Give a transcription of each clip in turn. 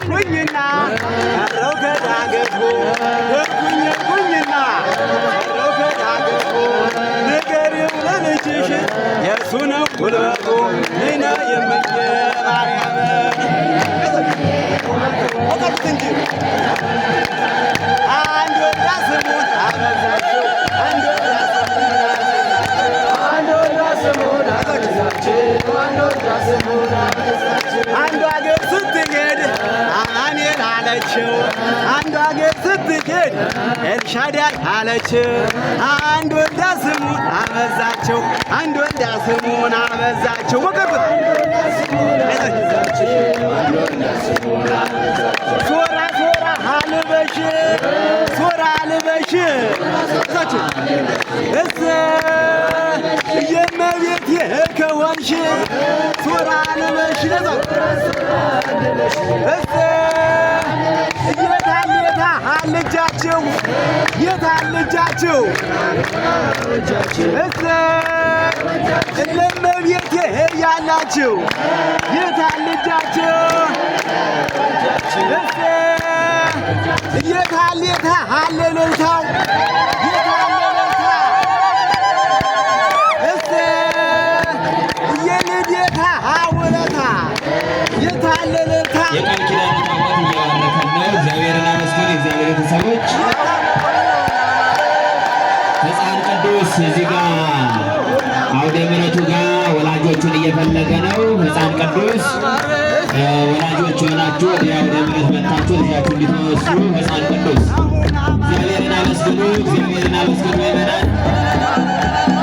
ኩኝና ረው ከዳገቱ ኩኝና ረው ከዳገቱ ንገሪው ለልጅሽ የእሱ ነው ጉልበቱ ነይና የምየ ማርያም አውጣት እንጂ አንድ ወዳ ስሙን አበዛችው አንዱ አገር ስትሄድ አማኑኤል አለችው አንዱ አገር ስትሄድ ኤልሻዳይ አለችው አንድ ወልዳ ስሙን አበዛቸው አንድ ወልዳ ስሙን አበዛቸው ወቀበት ሶራ ሶራ አልበሽ ሶራ አልበሽ እስ የመቤት ከሆንሽ ሶራ አልበሽ የታሌታ አልጃቸው የታልጃቸው ለመቤት ያላቸው የታልጃቸው የታሌታ አለለታው የልዴታ አውለታ የታለለታ የቃል ኪዳን ታቦት እየባረከን ነው። እግዚአብሔርን አመስግኑ። የእግዚአብሔር ቤተሰቦች ሕፃን ቅዱስ እዚህ ጋር አውደ ምሕረቱ ጋር ወላጆቹን እየፈለገ ነው። ሕፃን ቅዱስ ወላጆች ሆናችሁ ወደ አውደ ምሕረት መጥታችሁ ልጃችሁ እንድትወስዱ ሕፃን ቅዱስ እግዚአብሔርን አመስግኑ። እግዚአብሔርን አመስግኑ ይመናል።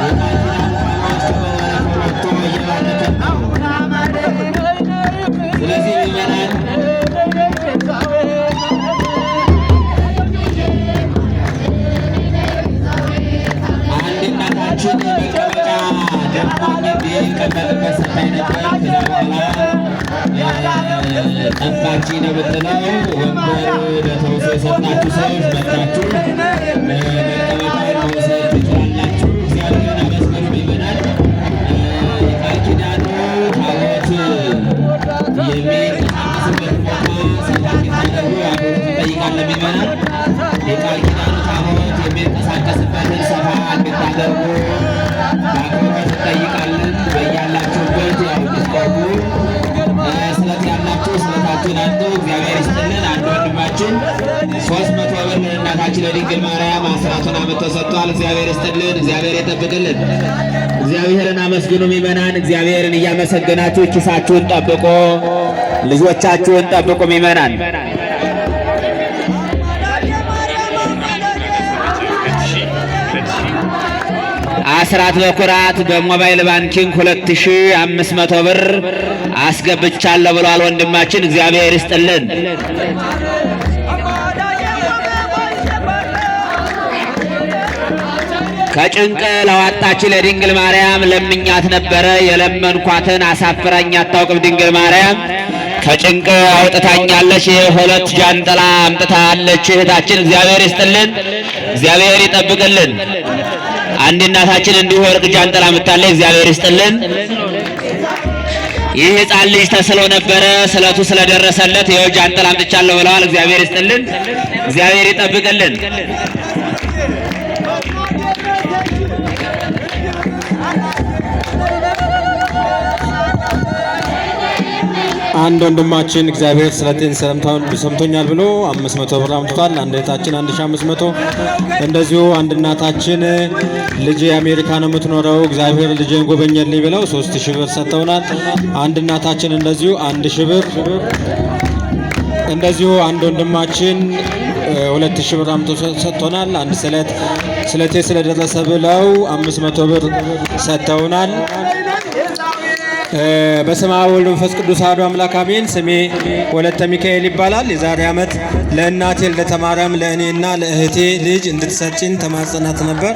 የቃል ኪዳን ታቦት ከበረከቱ ወጥቶ እየባረከን ነው። ስለዚህ ይመናል አንድ እናታችን መቀመጫ ደግሞ የሚቀመጥበት ሰፋይ ነበር። ከዛ በኋላ ጠባቂ ነው ብትለው ወንበር ለተውሶ የሰጣችሁ ሰዎች መጥታችሁ መቀመጫውን መውሰድ ትችላላችሁ። እግዚአብሔርን አመስግኑ ይመናል። የቃል ኪዳኑ ታቦት የሚንቀሳቀስበት ቦታ ሰፋ እንድታደርጉ አብሮት እንጠይቃለን። ይመናል የቃል ኪዳኑ ታቦት የሚንቀሳቀስበትን ሰፋ እንድታደርጉ በአክብሮት እንጠይቃለን። በያላችሁበት ያው እንድትቆሙ ስለት ያላችሁ ስለታችሁን አንዱ እግዚአብሔር ይስጥልን። አንድ ወንድማችን 300 ብር ለእናታችን ለድንግል ማርያም አስራቱን አመት ተሰጥቷል። እግዚአብሔር ይስጥልን። እግዚአብሔር ይጠብቅልን። እግዚአብሔርን አመስግኑ ምእመናን። እግዚአብሔርን እያመሰገናችሁ ኪሳችሁን ጠብቁ፣ ልጆቻችሁን ጠብቁ ምእመናን። አስራት በኩራት በሞባይል ባንኪንግ 2500 ብር አስገብቻለሁ ብሏል ወንድማችን። እግዚአብሔር ይስጥልን። ከጭንቅ ለዋጣች ለድንግል ማርያም ለምኛት ነበረ። የለመንኳትን አሳፍራኝ አታውቅም ድንግል ማርያም ከጭንቅ አውጥታኛለች። ሁለት ጃንጥላ አምጥታለች እህታችን። እግዚአብሔር ይስጥልን። እግዚአብሔር ይጠብቅልን። አንድ እናታችን እንዲሁ ወርቅ ጃንጥላ አምጥታለች። እግዚአብሔር ይስጥልን። ይህ ሕፃን ልጅ ተስሎ ነበረ። ስለቱ ስለደረሰለት ይኸው ጃንጥላ አምጥቻለሁ ብለዋል። እግዚአብሔር ይስጥልን። እግዚአብሔር ይጠብቅልን። አንድ ወንድማችን እግዚአብሔር ስለቴን ሰምቶኛል ብሎ 500 ብር አምጥቷል። አንድ እህታችን 1500፣ እንደዚሁ አንድ እናታችን ልጅ አሜሪካ ነው የምትኖረው እግዚአብሔር ልጄን ጎበኘልኝ ብለው 3000 ብር ሰጥተውናል። አንድ እናታችን እንደዚሁ 1000 ብር፣ እንደዚሁ አንድ ወንድማችን 2000 ብር አምጥቶ ሰጥቶናል። አንድ ስለቴ ስለደረሰ ብለው 500 ብር ሰጥተውናል። በስመ አብ ወወልድ ወመንፈስ ቅዱስ አሐዱ አምላክ አሜን። ስሜ ወለተ ሚካኤል ይባላል። የዛሬ ዓመት ለእናቴ ለተማርያም ለእኔና ለእህቴ ልጅ እንድትሰጪን ተማጽናት ነበር።